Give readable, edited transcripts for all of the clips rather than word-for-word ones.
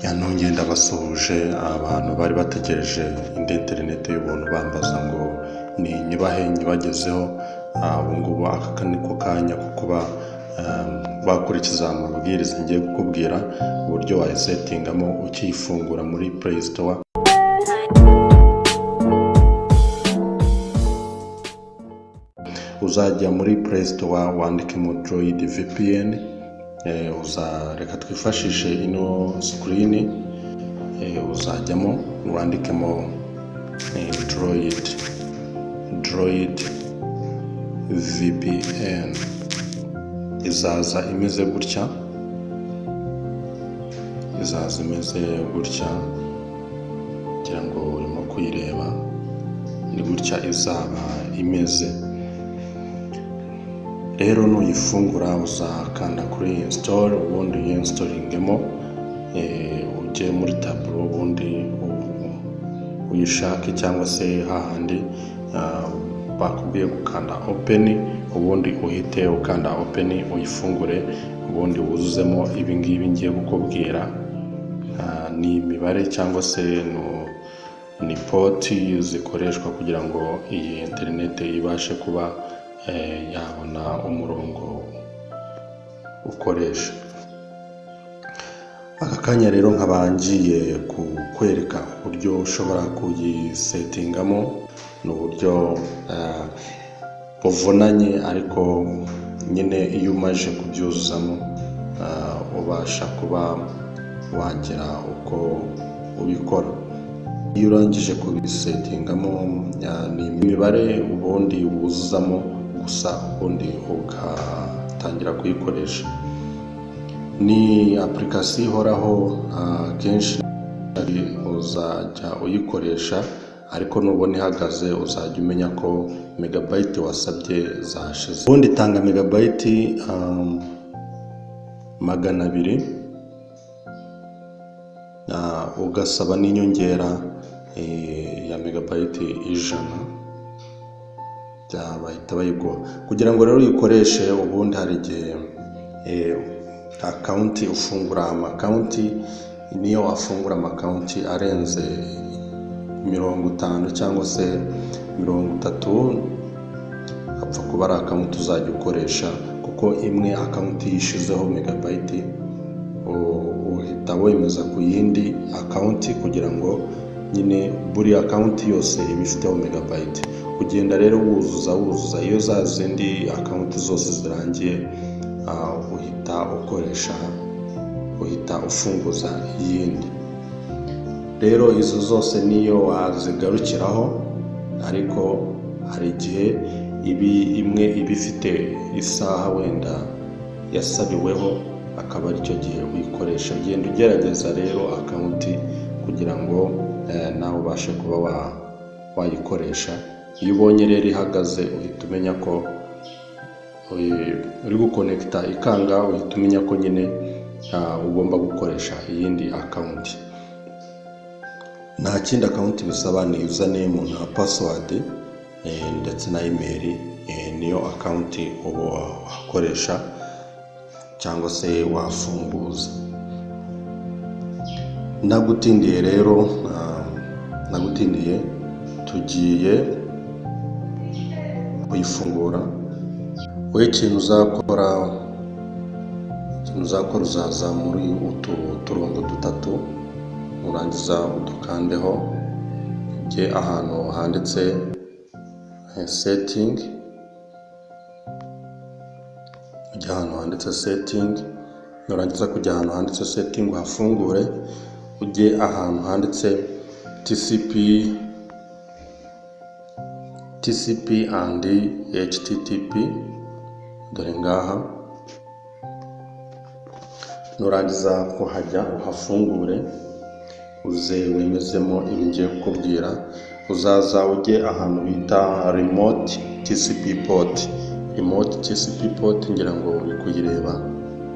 Yanongeye ndabasuhuje abantu bari bategereje indi internet y'ubuntu bambaza ngo ni nyibahe nyibagezeho. Ubu ngubu aka niko kanya ko kuba bakurikiza amabwiriza ngiye kukubwira uburyo wayisetingamo ukiyifungura muri Play Store. Uzajya muri Play Store wandikemo Droid VPN. Reka twifashishe ino screen. Uzajyamo wandikemo Droid VPN. Izaza imeze gutya, kugira ngo urimo kuyireba ni gutya izaba imeze. Rero nuyifungura uzakanda kuri install, ubundi uyinstallingemo, ujye muri tableau, ubundi uyishake cyangwa se hahandi bakubwiye gukanda open, ubundi uhite ukanda open uyifungure, ubundi wuzuzemo ibi ngibi ngiye kukubwira. Ni imibare cyangwa se ni poti zikoreshwa kugira ngo iyi internet ibashe kuba yabona umurongo ukoresha. Aka kanya rero nkabangiye kukwereka uburyo ushobora kuyisetingamo. Ni uburyo buvunanye, ariko nyine iyo umaze kubyuzuzamo ubasha kuba wagira uko ubikora. Iyo urangije kubisetingamo ni imibare ubundi wuzuzamo gusa, ubundi ugatangira kuyikoresha. Ni application ihoraho, kenshi uzajya uyikoresha, ariko nubona ihagaze uzajya umenya ko megabyte wasabye zashize. Ubundi itanga megabyte 200, ugasaba n'inyongera ya megabyte 100, bahita bayiguha. Kugira ngo rero uyikoreshe, ubundi hari igihe account ufungura amakonti, niyo wafungura amakonti arenze 50 cyangwa se 30, apfa kuba ari account uzajya ukoresha, kuko imwe account yishizeho megabyte uhita wemeza ku yindi account kugira ngo nyine buri account yose ibifiteho megabyte. Ugenda rero wuzuza, iyo za zindi account zose zirangiye uhita ufunguza iyindi. Rero izo zose niyo wazigarukiraho, ariko hari igihe imwe ibifite isaha wenda yasabiweho, akaba aricyo gihe uyikoresha. Genda ugerageza rero account kugira ngo nawe ubashe kuba wayikoresha. Iyo ubonye rero ihagaze uhita umenya ko uri guconnecta ikanga, uhita umenya ko nyine ugomba gukoresha iyindi account. Nta kindi account bisaba, ni username na password ndetse na email. Niyo account uba wakoresha cyangwa se wafunguza. Nagutindiye rero, tugiye kuyifungura. Wowe ikintu uzakora uzaza muri uturongo 3, urangiza udukandeho, ujye ahantu handitse setting, nurangiza kujya ahantu handitse setting uhafungure, ujye ahantu handitse TCP and HTTP, dore ngaha. Nurangiza kuhajya uhafungure, uze wemezemo ibi ngiye kukubwira. Uzaza ujye ahantu bita remote TCP port, ngira ngo uri kuyireba,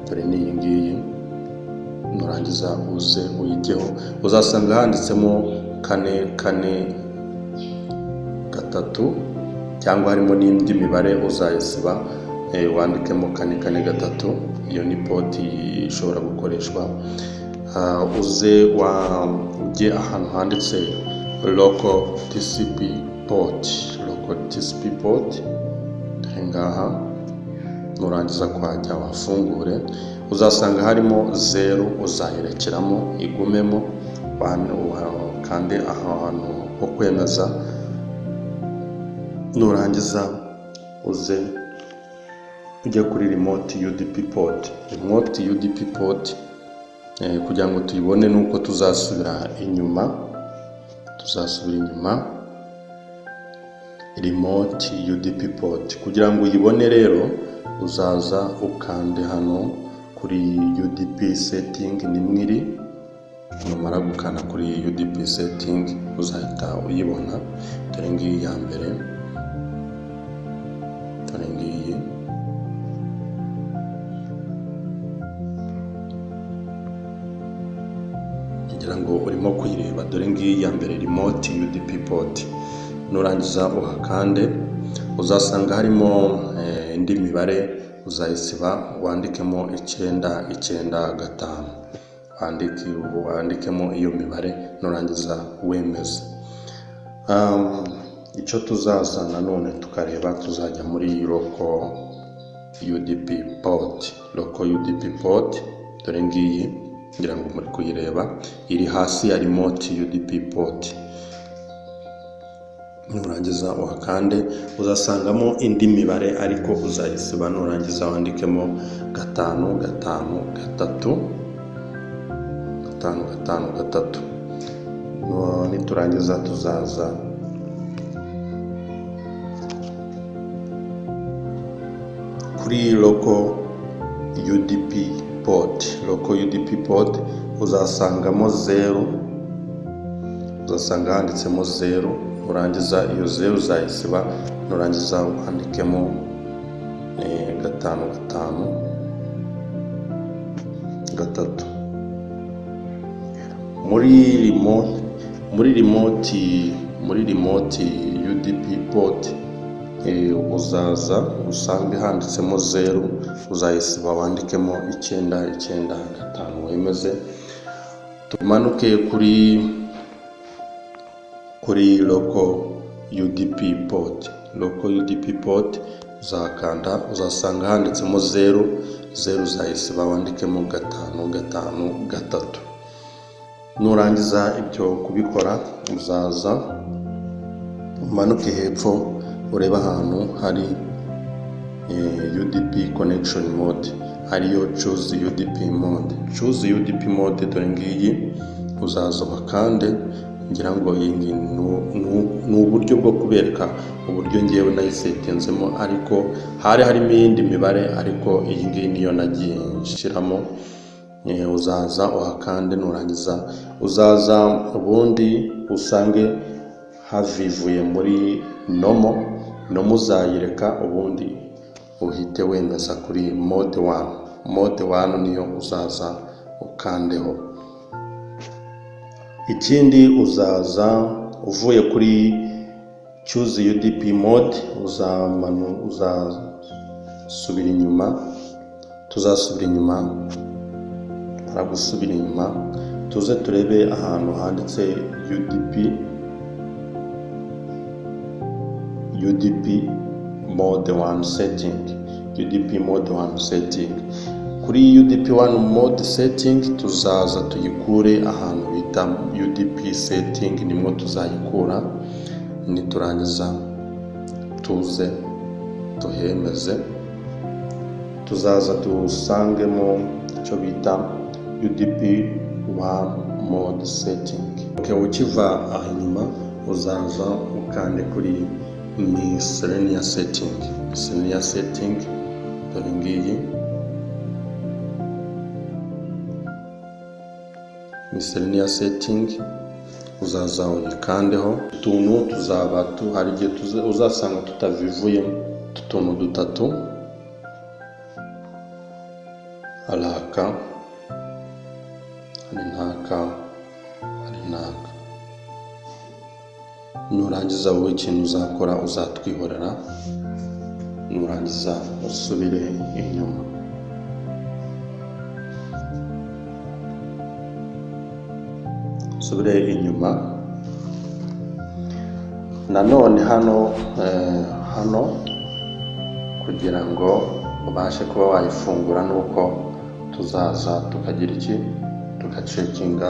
dore ni iyi ngiyi. Nurangiza uze uyijyeho, uzasanga handitsemo 443, cyangwa harimo n'indi mibare uzayisiba, wandikemo 443. Iyo ni port ishobora gukoreshwa. uze ujye ahantu handitse local TCP port ngaha, nurangiza kwajya wafungure, uzasanga harimo 0, uzayirekeramo igumemo, kandi ahantu ho kwemeza, nurangiza uze ujye kuri remote UDP port, kugira ngo tuyibone nuko tuzasubira inyuma, remote UDP port. Kugira ngo uyibone rero uzaza ukande hano kuri UDP setting, nimwiri numara gukanda kuri UDP setting uzahita uyibona. Dore ngiyi ya mbere, dore ngiyi, ngira ngo urimo kuyireba. Dore ngiyi ya mbere, remote UDP port. Nurangiza uhakande, uzasanga harimo indi mibare, uzayisiba wandikemo 995, wandikemo iyo mibare, nurangiza wemeze. Icyo tuzaza nanone tukareba, tuzajya muri local UDP port. Dore ngiyi, ngira ngo muri kuyireba, iri hasi ya remote UDP port. Nurangiza uhakande, uzasangamo indi mibare ariko uzayisiba, nurangiza wandikemo 553. Niturangiza tuzaza kuri local UDP port, uzasangamo 0, uzasanga handitsemo 0. Nurangiza iyo 0 uzayisiba, nurangiza wandikemo 553. Muri remote UDP port, uzaza usange handitsemo 0, uzayisiba wandikemo 995, wemeze. Tumanuke kuri local UDP port, uzakanda, uzasanga handitsemo 0, uzayisiba wandikemo 553. Nurangiza ibyo kubikora, uzaza umanuke hepfo, ureba ahantu hari UDP connection mode, ariyo choose UDP mode. Dore ngiyi, uzaza bakande, ngira ngo iyi ni uburyo bwo kubereka uburyo ngewe nayisetenzemo, ariko harimo iyindi mibare, ariko iyi ngiyi niyo nagiye nshyiramo. Uzaza uhakande, nurangiza uzaza ubundi usange havivuye muri nomo, uzayireka, ubundi uhite wemeza kuri mode 1 niyo uzaza ukandeho. Ikindi, uzaza uvuye kuri choose UDP mode, uzasubira inyuma, tuzasubira inyuma. Gusubira inyuma, tuze turebe ahantu handitse UDP mode 1 setting. Kuri UDP 1 mode setting tuzaza tuyikure ahantu bita UDP setting, nimwo tuzayikura. Niturangiza tuze tuhemeze, tuzaza dusangemo icyo bita UDP 1 mode setting. Ukiva inyuma, uzaza ukande kuri miscellaneous setting. Dore ngiyi miscellaneous setting, uzaza uyikandeho. Utuntu tuzaba hari igihe uzasanga tutavivuyemo, utuntu 3, alaka, hari ntaka. Nurangiza wowe ikintu uzakora, uzatwihorera, nurangiza usubire inyuma. subire inyuma. Nanone hano kugira ngo ubashe kuba wayifungura nuko tuzaza tukagira iki, tugacekinga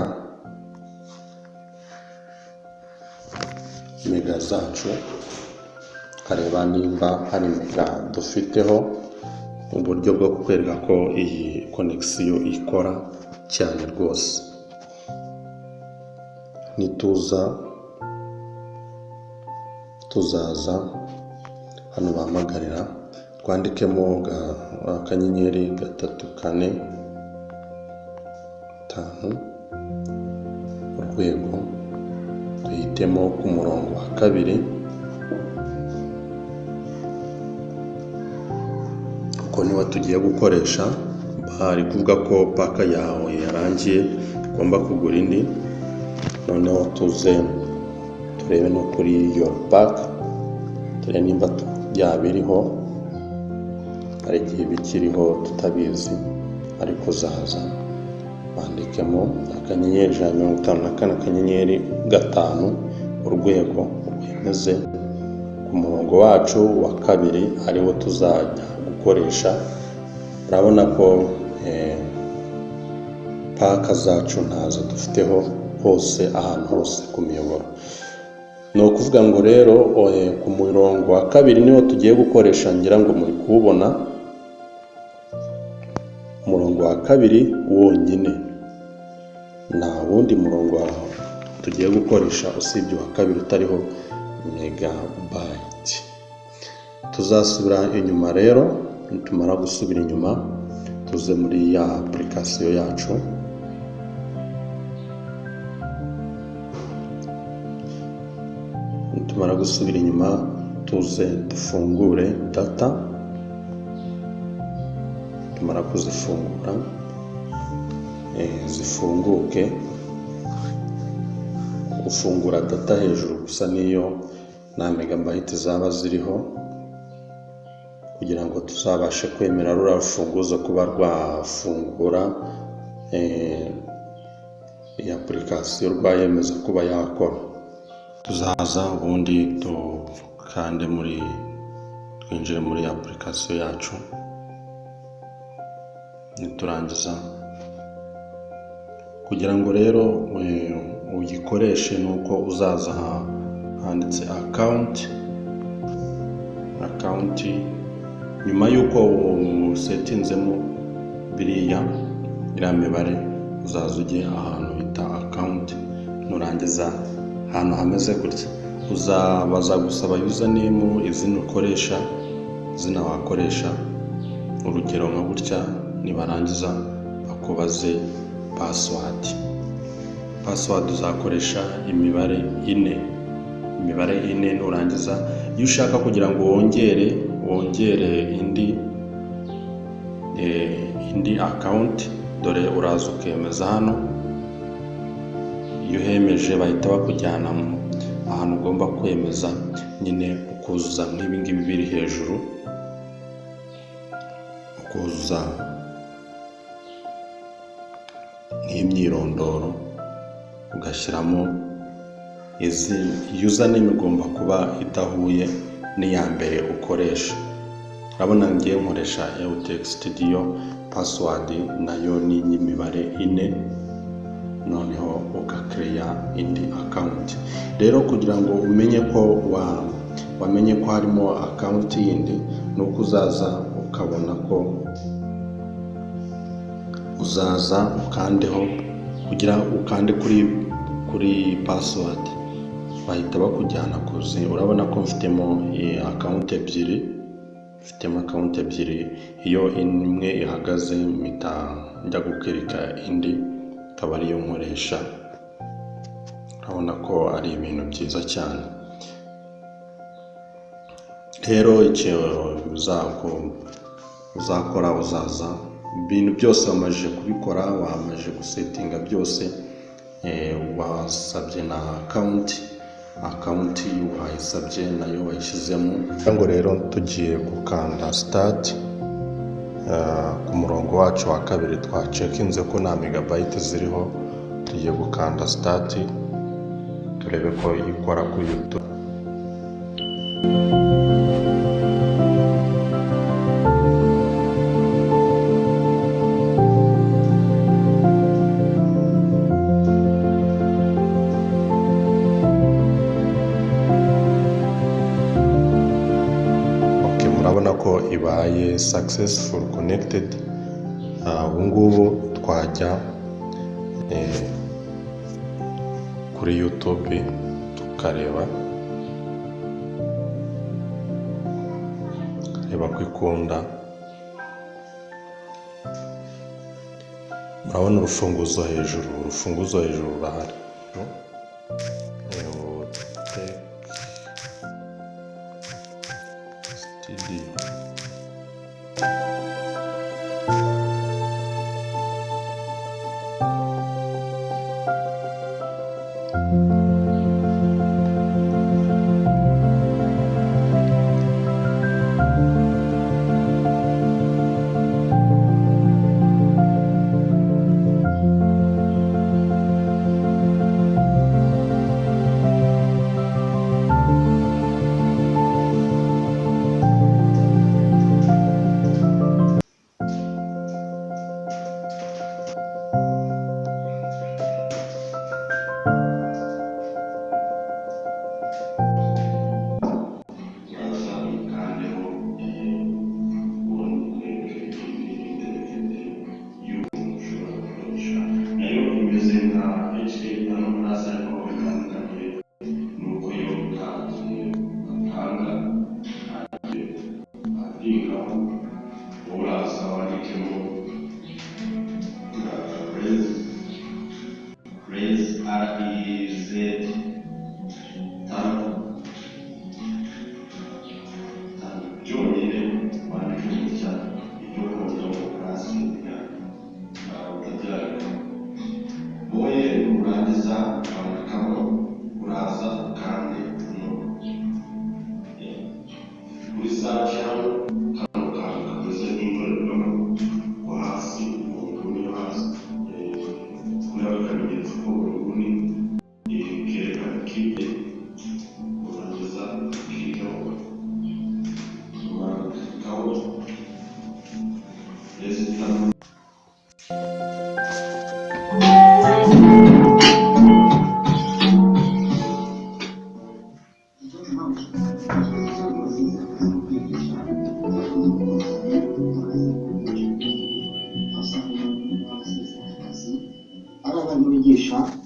mega zacu, kareba nimba hari mega dufiteho, uburyo bwo kukwereka ko iyi connection ikora cyane rwose. tuzaza hano bahamagarira, twandikemo akanyenyeri 345 urwego, duhitemo ku murongo wa 2 kuko niba tugiye gukoresha. Bari kuvuga ko paka yawe yarangiye, ugomba kugura indi. Noneho tuze turebe no kuri your pack, turebe nimba yabiriho, hari igihe bikiriho tutabizi, ariko zaza bandikemo akanyenyeri 154 akanyenyeri 5 urwego, wemeze ku murongo wacu wa 2 ariwo tuzajya gukoresha. Urabona ko paka zacu ntazo dufiteho hose, ahantu hose ku miyoboro. Ni ukuvuga ngo rero ku murongo wa 2 niwo tugiye gukoresha, ngira ngo muri kubona umurongo wa 2 wonyine, nta wundi murongo tugiye gukoresha usibye wa 2 utariho megabyte. Tuzasubira inyuma rero, nitumara gusubira inyuma tuze muri ya application yacu. Nitumara gusubira inyuma tuze dufungure data. Tumara kuzifungura zifunguke. Ufungura data hejuru gusa niyo nta megabyte zaba ziriho, kugira ngo tuzabashe kwemera rura rufunguzo kuba rwafungura iyi application, rwayemeza kuba yakora. Tuzaza ubundi tukande twinjire muri application yacu. Niturangiza, kugira ngo rero uyikoreshe nuko uzaza handitse account. Nyuma yuko setinzemo iriya mibare, uzaza ujye ahantu bita account. Nurangiza ahantu hameze gutya, baza gusaba username, izina ukoresha, izina wakoresha, urugero nka gutya. Nibarangiza bakubaze password uzakoresha imibare 4. Nurangiza, iyo ushaka kugira ngo wongere indi account, dore uraza ukemeza hano. Iyo uhemeje bahita bakujyana ahantu ugomba kwemeza, nyine ukuzuza nk'ibi ngibi biri hejuru, ukuzuza nk'imyirondoro, ugashyiramo username igomba kuba idahuye n'iya mbere ukoresha. Urabona ngiye nkoresha Studio, password nayo ni imibare 4. Noneho ugakreya indi account. Rero kugira ngo umenye ko wamenye ko harimo account yindi, nuko uzaza ukabona ko uzaza ukandeho, kugira ukande kuri password, bahita bakujyana kuzi. Urabona ko mfitemo account ebyiri, iyo imwe ihagaze mpita njya gukirika indi, akaba ariyo nkoresha. Urabona ko ari ibintu byiza cyane. Rero icyo uzakora, uzaza ibintu byose wamaze kubikora, wamaze gusetinga byose, wasabye na account wayisabye nayo wayishyizemo. Ngo rero tugiye gukanda start. Ku murongo wacu wa 2 twacekinze ko nta megabyte ziriho, tugiye gukanda start turebe ko ikora kuri YouTube. Murabona ko ibaye successful connected. Ubu ngubu twajya kuri YouTube tukareba ko ikunda. Murabona urufunguzo hejuru rurahari.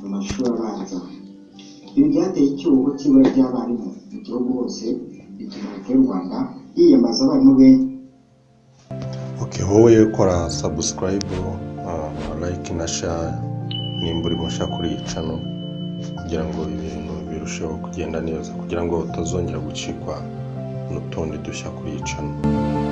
mu mashuri abanza. Ibi byateye icyuho cy'ibura ry'abarimu mu gihugu hose, bituma leta y'u Rwanda yiyambaza abarimu benshi. Wowe kora subscribe, like na share nimba uri musha kuri iyi channel kugira ngo ibintu birusheho kugenda neza, kugira ngo utazongera gucikwa n'utundi dushya kuri iyi channel.